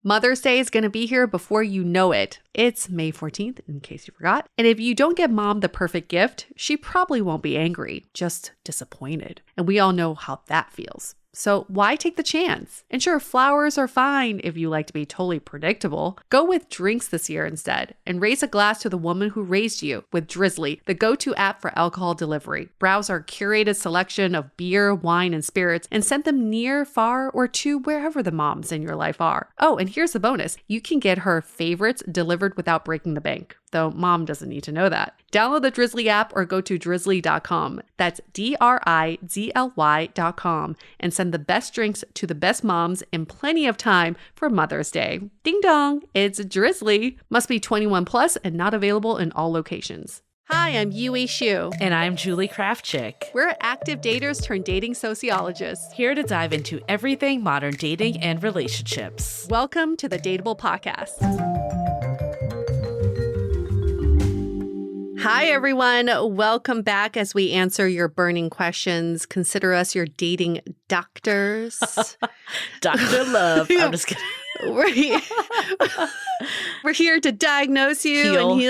Mother's Day is going to be here before you know it. It's May 14th, in case you forgot. And if you don't get mom the perfect gift, she probably won't be angry, just disappointed. And we all know how that feels. So why take the chance? And sure, flowers are fine if you like to be totally predictable. Go with drinks this year instead and raise a glass to the woman who raised you with Drizzly, the go-to app for alcohol delivery. Browse our curated selection of beer, wine, and spirits and send them near, far, or to wherever the moms in your life are. Oh, and here's the bonus. You can get her favorites delivered without breaking the bank, though mom doesn't need to know that. Download the Drizzly app or go to drizzly.com. That's DRIZLY.com and send the best drinks to the best moms in plenty of time for Mother's Day. Ding dong, it's Drizzly. Must be 21 plus and not available in all locations. Hi, I'm Yui Xu. And I'm Julie Krafchick. We're active daters turned dating sociologists. Here to dive into everything modern dating and relationships. Welcome to the Dateable podcast. Hi, everyone. Welcome back as we answer your burning questions. Consider us your dating doctors. Dr. Love. I'm just kidding. We're here to diagnose you and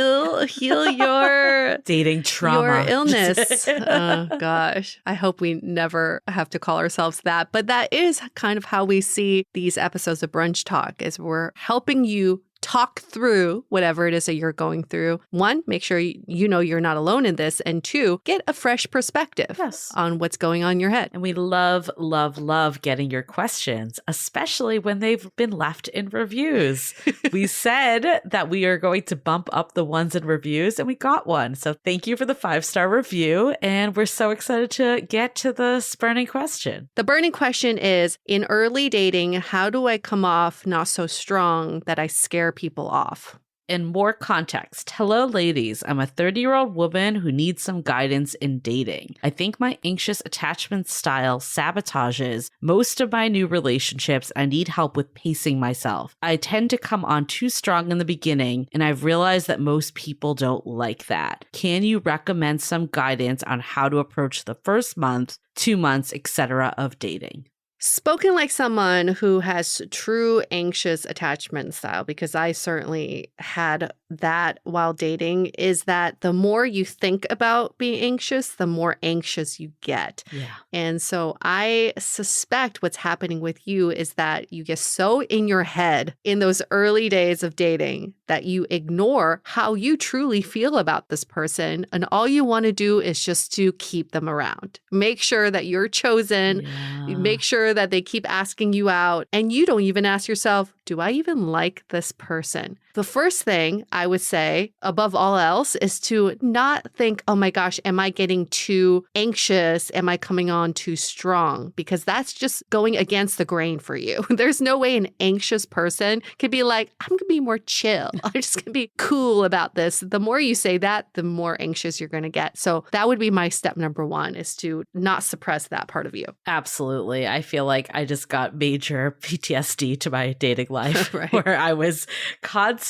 heal your dating trauma, your illness. Oh gosh, I hope we never have to call ourselves that. But that is kind of how we see these episodes of Brunch Talk, is we're helping you talk through whatever it is that you're going through. One, make sure you know you're not alone in this. And two, get a fresh perspective on what's going on in your head. And we love, love, love getting your questions, especially when they've been left in reviews. We said that we are going to bump up the ones in reviews, and we got one. So thank you for the 5-star review. And we're so excited to get to this burning question. The burning question is, in early dating, how do I come off not so strong that I scare people off? In more context, hello ladies, I'm a 30-year-old woman who needs some guidance in dating. I think my anxious attachment style sabotages most of my new relationships. I need help with pacing myself. I tend to come on too strong in the beginning, and I've realized that most people don't like that. Can you recommend some guidance on how to approach the first month, 2 months, etc. of dating? Spoken like someone who has true anxious attachment style, because I certainly had that while dating, is that the more you think about being anxious, the more anxious you get. Yeah. And so I suspect what's happening with you is that you get so in your head in those early days of dating that you ignore how you truly feel about this person. And all you want to do is just to keep them around. Make sure that you're chosen. Yeah. Make sure that they keep asking you out. And you don't even ask yourself, do I even like this person? The first thing I would say, above all else, is to not think, oh my gosh, am I getting too anxious? Am I coming on too strong? Because that's just going against the grain for you. There's no way an anxious person could be like, I'm going to be more chill. I'm just going to be cool about this. The more you say that, the more anxious you're going to get. So that would be my step number one, is to not suppress that part of you. Absolutely. I feel like I just got major PTSD to my dating life, Right. where I was constantly,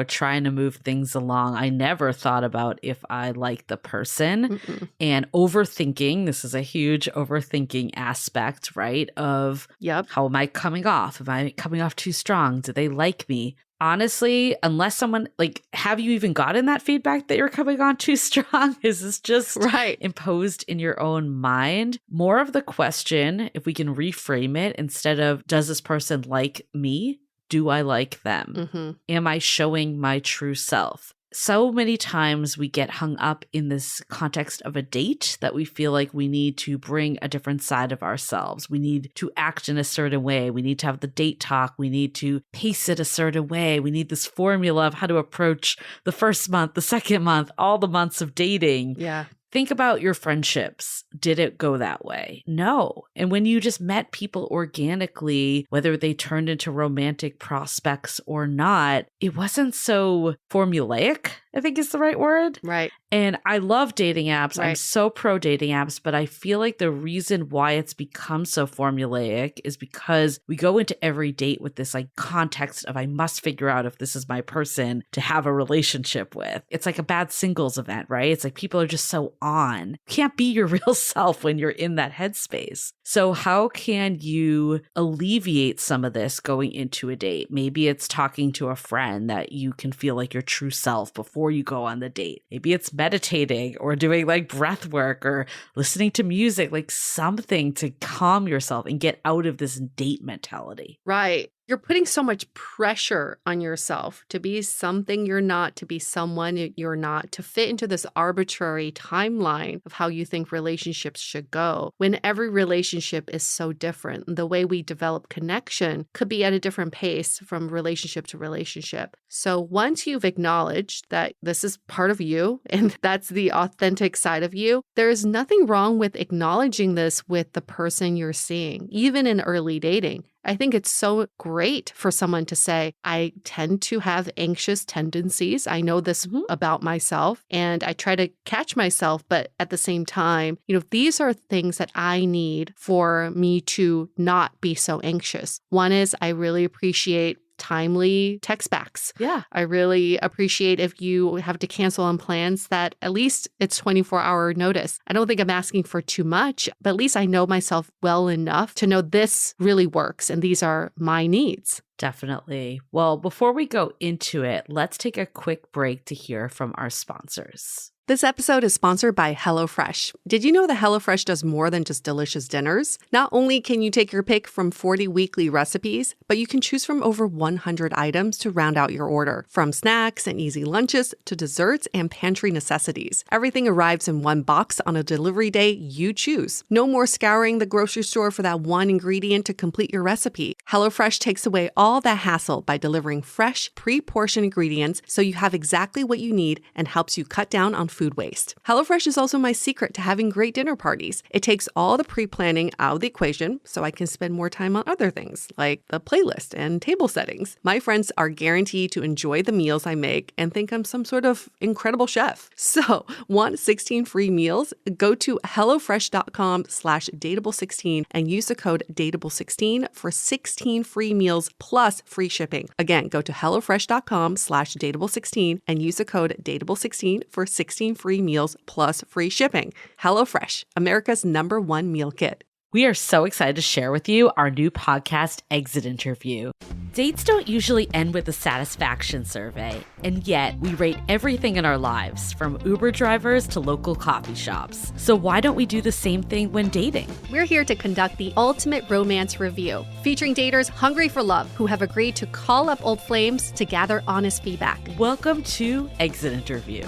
trying to move things along. I never thought about if I like the person. And overthinking. This is a huge overthinking aspect, right? Of how am I coming off? Am I coming off too strong? Do they like me? Honestly, unless someone, have you even gotten that feedback that you're coming on too strong? Is this just imposed in your own mind? More of the question, if we can reframe it, instead of, does this person like me? Do I like them? Am I showing my true self? So many times we get hung up in this context of a date that we feel like we need to bring a different side of ourselves. We need to act in a certain way. We need to have the date talk. We need to pace it a certain way. We need this formula of how to approach the first month, the second month, all the months of dating. Yeah. Think about your friendships. Did it go that way? No. And when you just met people organically, whether they turned into romantic prospects or not, it wasn't so formulaic I think is the right word. Right. And I love dating apps. I'm Right. so pro dating apps, but I feel like the reason why it's become so formulaic is because we go into every date with this like context of I must figure out if this is my person to have a relationship with. It's like a bad singles event, right? It's like people are just so on. You can't be your real self when you're in that headspace. So how can you alleviate some of this going into a date? Maybe it's talking to a friend that you can feel like your true self before you go on the date. Maybe it's meditating or doing like breath work or listening to music, like something to calm yourself and get out of this date mentality. Right. You're putting so much pressure on yourself to be something you're not, to be someone you're not, to fit into this arbitrary timeline of how you think relationships should go, when every relationship is so different. The way we develop connection could be at a different pace from relationship to relationship. So once you've acknowledged that this is part of you and that's the authentic side of you, there is nothing wrong with acknowledging this with the person you're seeing, even in early dating. I think it's so great for someone to say, I tend to have anxious tendencies. I know this about myself and I try to catch myself. But at the same time, these are things that I need for me to not be so anxious. One is I really appreciate timely text backs. Yeah. I really appreciate if you have to cancel on plans that at least it's 24-hour notice. I don't think I'm asking for too much, but at least I know myself well enough to know this really works and these are my needs. Definitely. Well, before we go into it, let's take a quick break to hear from our sponsors. This episode is sponsored by HelloFresh. Did you know that HelloFresh does more than just delicious dinners? Not only can you take your pick from 40 weekly recipes, but you can choose from over 100 items to round out your order. From snacks and easy lunches to desserts and pantry necessities. Everything arrives in one box on a delivery day you choose. No more scouring the grocery store for that one ingredient to complete your recipe. HelloFresh takes away all that hassle by delivering fresh, pre-portioned ingredients so you have exactly what you need and helps you cut down on food waste. HelloFresh is also my secret to having great dinner parties. It takes all the pre-planning out of the equation so I can spend more time on other things like the playlist and table settings. My friends are guaranteed to enjoy the meals I make and think I'm some sort of incredible chef. So, want 16 free meals? Go to HelloFresh.com/Dateable16 and use the code Dateable16 for 16 free meals plus free shipping. Again, go to HelloFresh.com/Dateable16 and use the code Dateable16 for 16 free meals plus free shipping. HelloFresh, America's #1 meal kit. We are so excited to share with you our new podcast, Exit Interview. Dates don't usually end with a satisfaction survey, and yet we rate everything in our lives, from Uber drivers to local coffee shops. So why don't we do the same thing when dating? We're here to conduct the ultimate romance review, featuring daters hungry for love who have agreed to call up old flames to gather honest feedback. Welcome to Exit Interview.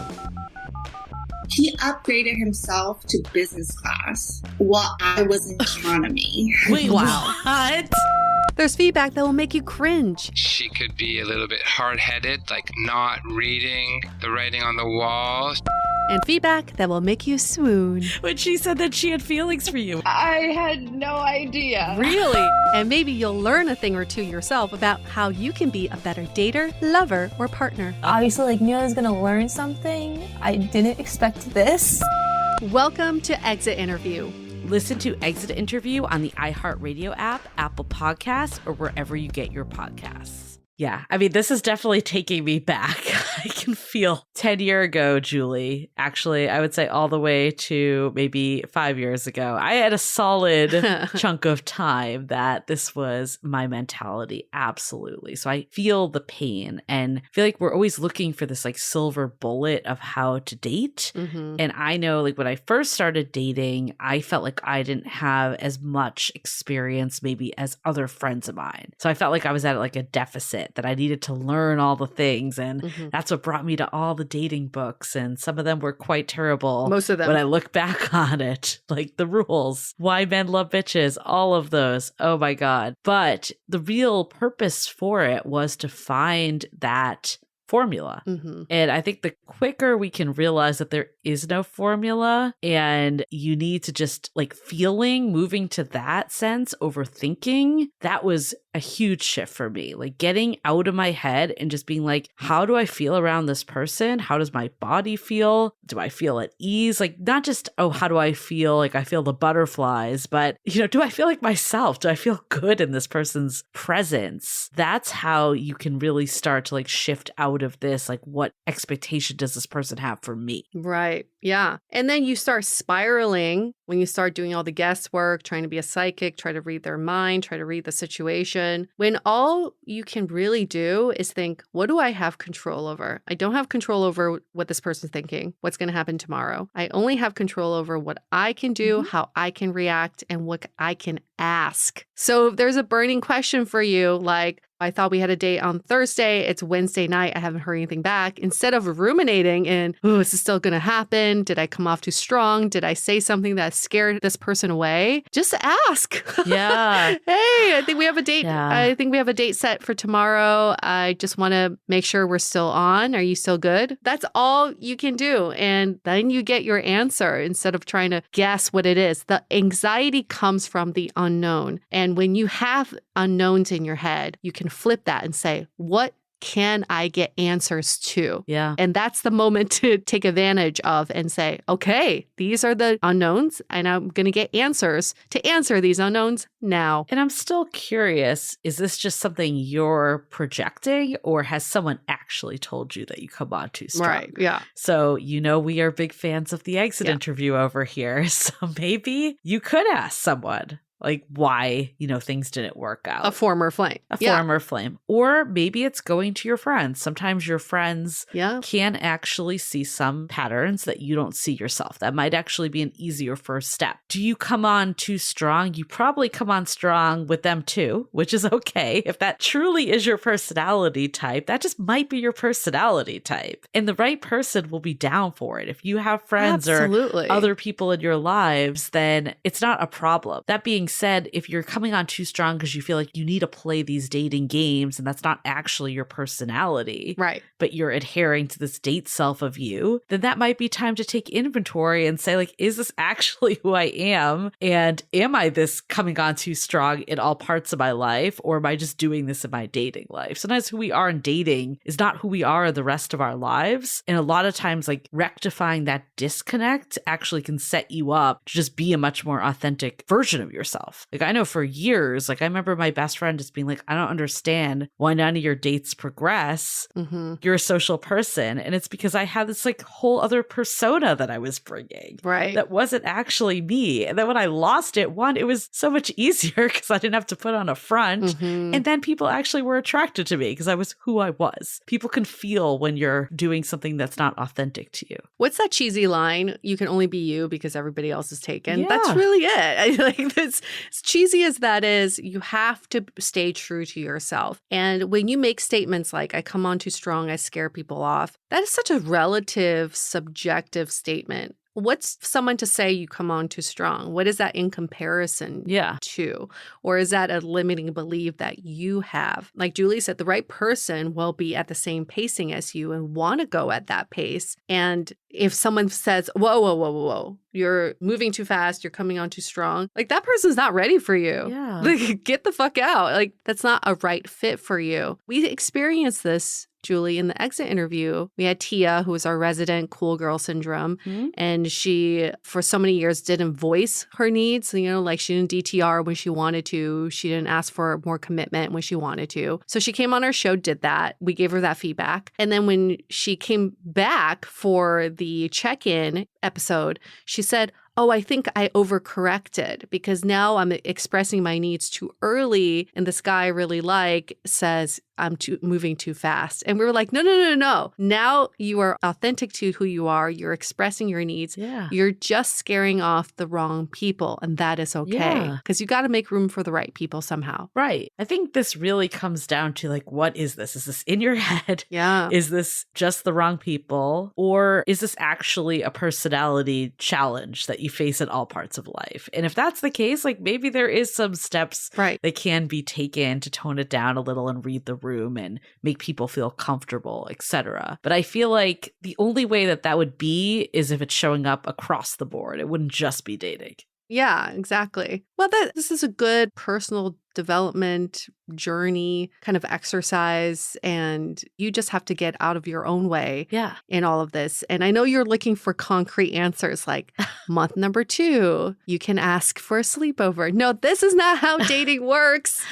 He upgraded himself to business class while I was in economy. Wait, Wow. what? There's feedback that will make you cringe. She could be a little bit hard-headed, like not reading the writing on the wall. And feedback that will make you swoon. When she said that she had feelings for you. I had no idea. Really? And maybe you'll learn a thing or two yourself about how you can be a better dater, lover, or partner. Obviously, knew I was gonna learn something. I didn't expect this. Welcome to Exit Interview. Listen to Exit Interview on the iHeartRadio app, Apple Podcasts, or wherever you get your podcasts. Yeah, I mean, this is definitely taking me back. I can feel 10 years ago, Julie. Actually, I would say all the way to maybe 5 years ago. I had a solid chunk of time that this was my mentality. Absolutely. So I feel the pain and feel like we're always looking for this like silver bullet of how to date. Mm-hmm. And I know like when I first started dating, I felt like I didn't have as much experience maybe as other friends of mine. So I felt like I was at like a deficit, that I needed to learn all the things. And that's what brought me to all the dating books. And some of them were quite terrible. Most of them. When I look back on it, like The Rules, Why Men Love Bitches, all of those. Oh my God. But the real purpose for it was to find that formula. And I think the quicker we can realize that there is no formula and you need to just like moving to that sense over thinking, that was a huge shift for me. Like getting out of my head and just being like, how do I feel around this person? How does my body feel? Do I feel at ease? Like not just, oh, how do I feel? Like I feel the butterflies, but do I feel like myself? Do I feel good in this person's presence? That's how you can really start to like shift out of this. Like what expectation does this person have for me? Right. Yeah. And then you start spiraling when you start doing all the guesswork, trying to be a psychic, try to read their mind, try to read the situation, when all you can really do is think, what do I have control over? I don't have control over what this person's thinking, what's going to happen tomorrow. I only have control over what I can do, how I can react, and what I can ask. So if there's a burning question for you, like, I thought we had a date on Thursday. It's Wednesday night. I haven't heard anything back. Instead of ruminating in, oh, is this still going to happen? Did I come off too strong? Did I say something that scared this person away? Just ask. Yeah. Hey, I think we have a date. Yeah. I think we have a date set for tomorrow. I just want to make sure we're still on. Are you still good? That's all you can do. And then you get your answer instead of trying to guess what it is. The anxiety comes from the unknown. And when you have unknowns in your head, you can flip that and say, what can I get answers to? Yeah. And that's the moment to take advantage of and say, okay, these are the unknowns and I'm going to get answers to answer these unknowns now. And I'm still curious, is this just something you're projecting or has someone actually told you that you come on too strong? Right. Yeah. So, we are big fans of the exit interview over here. So maybe you could ask someone like why, things didn't work out. A former flame. Former flame. Or maybe it's going to your friends. Sometimes your friends can actually see some patterns that you don't see yourself. That might actually be an easier first step. Do you come on too strong? You probably come on strong with them too, which is okay. If that truly is your personality type, that just might be your personality type. And the right person will be down for it. If you have friends or other people in your lives, then it's not a problem. That being said, if you're coming on too strong because you feel like you need to play these dating games and that's not actually your personality, right? But you're adhering to this date self of you, then that might be time to take inventory and say, like, is this actually who I am? And am I this coming on too strong in all parts of my life? Or am I just doing this in my dating life? Sometimes who we are in dating is not who we are in the rest of our lives. And a lot of times, like, rectifying that disconnect actually can set you up to just be a much more authentic version of yourself. Like I know for years, like I remember my best friend just being like, I don't understand why none of your dates progress. You're a social person. And it's because I had this like whole other persona that I was bringing. Right. That wasn't actually me. And then when I lost it, one, it was so much easier because I didn't have to put on a front. And then people actually were attracted to me because I was who I was. People can feel when you're doing something that's not authentic to you. What's that cheesy line? You can only be you because everybody else is taken. Yeah. That's really it. I like this. As cheesy as that is, you have to stay true to yourself. And when you make statements like, I come on too strong, I scare people off, that is such a relative, subjective statement. What's someone to say you come on too strong? What is that in comparison to? Or is that a limiting belief that you have? Like Julie said, the right person will be at the same pacing as you and want to go at that pace. And if someone says, whoa, you're moving too fast, you're coming on too strong, like that person's not ready for you. Yeah. Like, get the fuck out. Like, that's not a right fit for you. We experienced this, Julie, in the exit interview. We had Tia, who was our resident cool girl syndrome. And she, for so many years, didn't voice her needs. Like she didn't DTR when she wanted to. She didn't ask for more commitment when she wanted to. So she came on our show, did that. We gave her that feedback. And then when she came back for the check-in episode, she said, oh, I think I overcorrected because now I'm expressing my needs too early. And this guy I really like says, I'm moving too fast. And we were like, no. Now you are authentic to who you are. You're expressing your needs. Yeah. You're just scaring off the wrong people. And that is okay. Because you got to make room for the right people somehow. Right. I think this really comes down to like, what is this? Is this in your head? Yeah. Is this just the wrong people? Or is this actually a personality challenge that you face in all parts of life? And if that's the case, like maybe there is some steps that can be taken to tone it down a little and read the room and make people feel comfortable, etc. But I feel like the only way that would be is if it's showing up across the board. It wouldn't just be dating. Yeah, exactly. Well, this is a good personal development journey kind of exercise, and you just have to get out of your own way in all of this. And I know you're looking for concrete answers like month number 2, you can ask for a sleepover. No, this is not how dating works.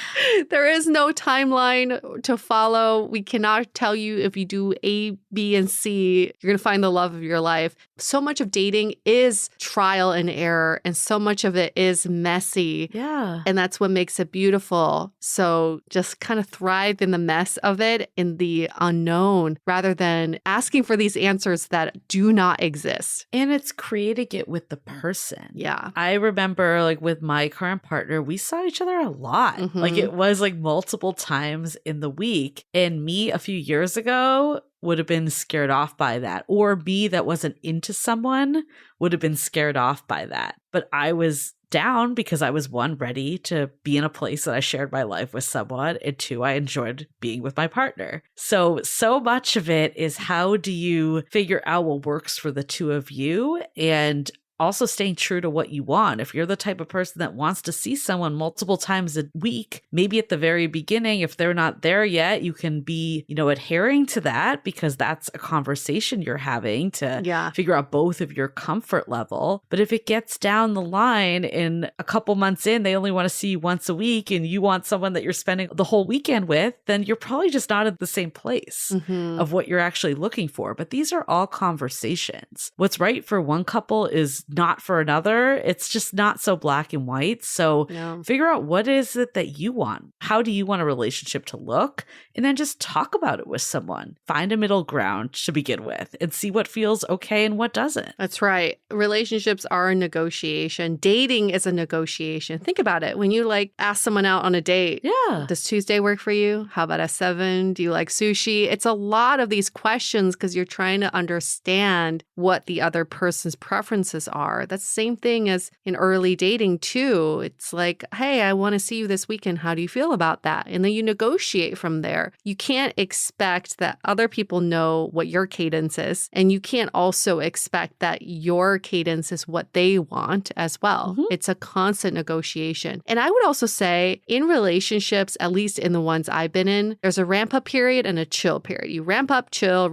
There is no timeline to follow. We cannot tell you if you do A, B, and C, you're going to find the love of your life. So much of dating is trial and error, and so much of it is messy. Yeah. And that's what makes it beautiful. So just kind of thrive in the mess of it, in the unknown, rather than asking for these answers that do not exist. And it's creating it with the person. Yeah. I remember like with my current partner, we saw each other a lot. Like it was like multiple times in the week. And me a few years ago would have been scared off by that. Or me that wasn't into someone would have been scared off by that. But I was down because I was 1, ready to be in a place that I shared my life with someone, and 2, I enjoyed being with my partner. So much of it is how do you figure out what works for the two of you, and also staying true to what you want. If you're the type of person that wants to see someone multiple times a week, maybe at the very beginning, if they're not there yet, you can be, adhering to that, because that's a conversation you're having to figure out both of your comfort level. But if it gets down the line and a couple months in, they only want to see you once a week and you want someone that you're spending the whole weekend with, then you're probably just not at the same place of what you're actually looking for. But these are all conversations. What's right for one couple is not for another. It's just not so black and white. So figure out what is it that you want. How do you want a relationship to look? And then just talk about it with someone. Find a middle ground to begin with and see what feels okay and what doesn't. That's right. Relationships are a negotiation. Dating is a negotiation. Think about it. When you ask someone out on a date, does Tuesday work for you? How about at 7? Do you like sushi? It's a lot of these questions because you're trying to understand what the other person's preferences are. That's the same thing as in early dating too. It's like, hey, I want to see you this weekend. How do you feel about that? And then you negotiate from there. You can't expect that other people know what your cadence is. And you can't also expect that your cadence is what they want as well. It's a constant negotiation. And I would also say in relationships, at least in the ones I've been in, there's a ramp up period and a chill period. You ramp up, chill,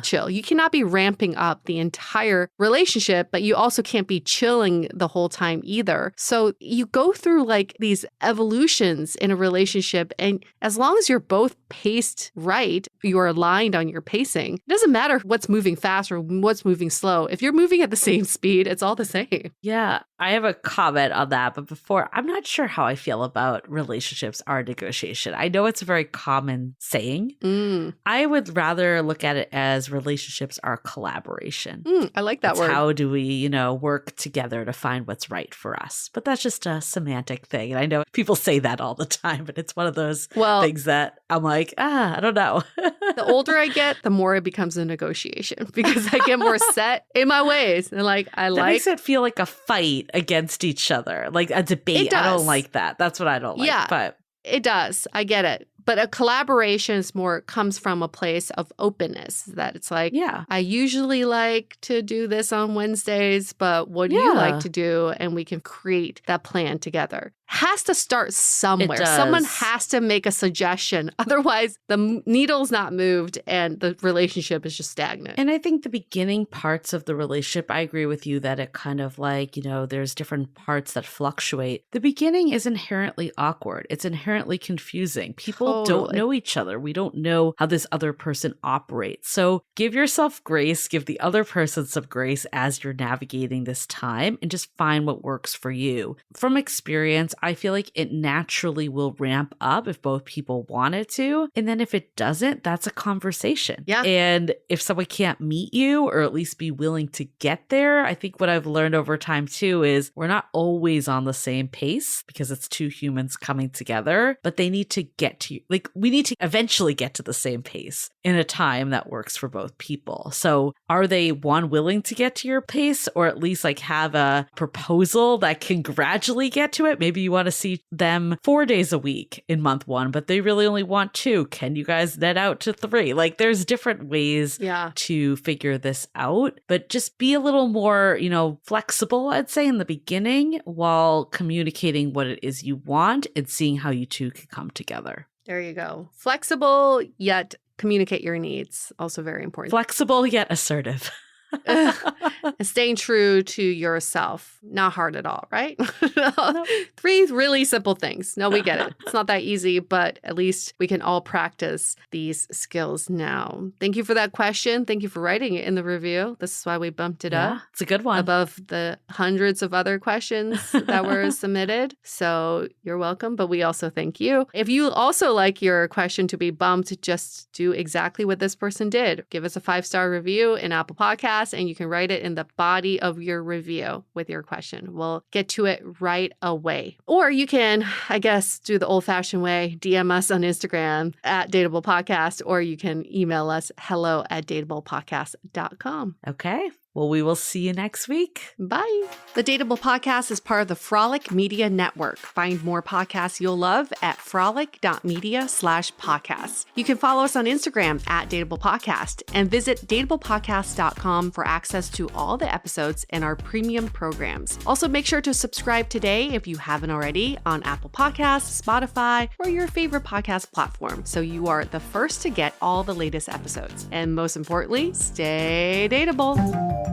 chill. You cannot be ramping up the entire relationship, but you also can't be chilling the whole time either. So you go through these evolutions in a relationship. And as long as you're both paced right, you're aligned on your pacing. It doesn't matter what's moving fast or what's moving slow. If you're moving at the same speed, it's all the same. Yeah, I have a comment on that. But before, I'm not sure how I feel about relationships are negotiation. I know it's a very common saying. I would rather look at it as relationships are collaboration. I like that word. How do we, work together to find what's right for us? But that's just a semantic thing. And I know people say that all the time, but it's one of those things that I'm like, I don't know. The older I get, the more it becomes a negotiation because I get more set in my ways. And that makes it feel like a fight against each other, like a debate. I don't like that. That's what I don't like. Yeah, but it does. I get it. But a collaboration is comes from a place of openness that it's like, I usually like to do this on Wednesdays, but what do you like to do? And we can create that plan together. Has to start somewhere. Someone has to make a suggestion. Otherwise, the needle's not moved and the relationship is just stagnant. And I think the beginning parts of the relationship, I agree with you that it kind of there's different parts that fluctuate. The beginning is inherently awkward. It's inherently confusing. People don't know each other. We don't know how this other person operates. So give yourself grace, give the other person some grace as you're navigating this time, and just find what works for you. From experience, I feel like it naturally will ramp up if both people want it to. And then if it doesn't, that's a conversation. Yeah. And if someone can't meet you or at least be willing to get there, I think what I've learned over time too is we're not always on the same pace because it's two humans coming together, but they need to get to you. We need to eventually get to the same pace in a time that works for both people. So are they willing to get to your pace or at least have a proposal that can gradually get to it? Maybe you want to see them 4 days a week in month 1, but they really only want 2. Can you guys net out to 3? Like there's different ways to figure this out, but just be a little more, flexible, I'd say, in the beginning while communicating what it is you want and seeing how you two can come together. There you go. Flexible, yet communicate your needs. Also very important. Flexible, yet assertive. And staying true to yourself. Not hard at all, right? 3 really simple things. No, we get it. It's not that easy, but at least we can all practice these skills now. Thank you for that question. Thank you for writing it in the review. This is why we bumped it up. It's a good one. Above the hundreds of other questions that were submitted. So you're welcome, but we also thank you. If you also like your question to be bumped, just do exactly what this person did. Give us a 5-star review in Apple Podcasts, and you can write it in the body of your review with your question. We'll get to it right away. Or you can, I guess, do the old-fashioned way, DM us on Instagram at Dateable Podcast, or you can email us hello@dateablepodcast.com. Okay. Well, we will see you next week. Bye. The Dateable Podcast is part of the Frolic Media Network. Find more podcasts you'll love at frolic.media/podcasts. You can follow us on Instagram at Dateable Podcast and visit dateablepodcast.com for access to all the episodes and our premium programs. Also, make sure to subscribe today if you haven't already on Apple Podcasts, Spotify, or your favorite podcast platform, so you are the first to get all the latest episodes. And most importantly, stay dateable.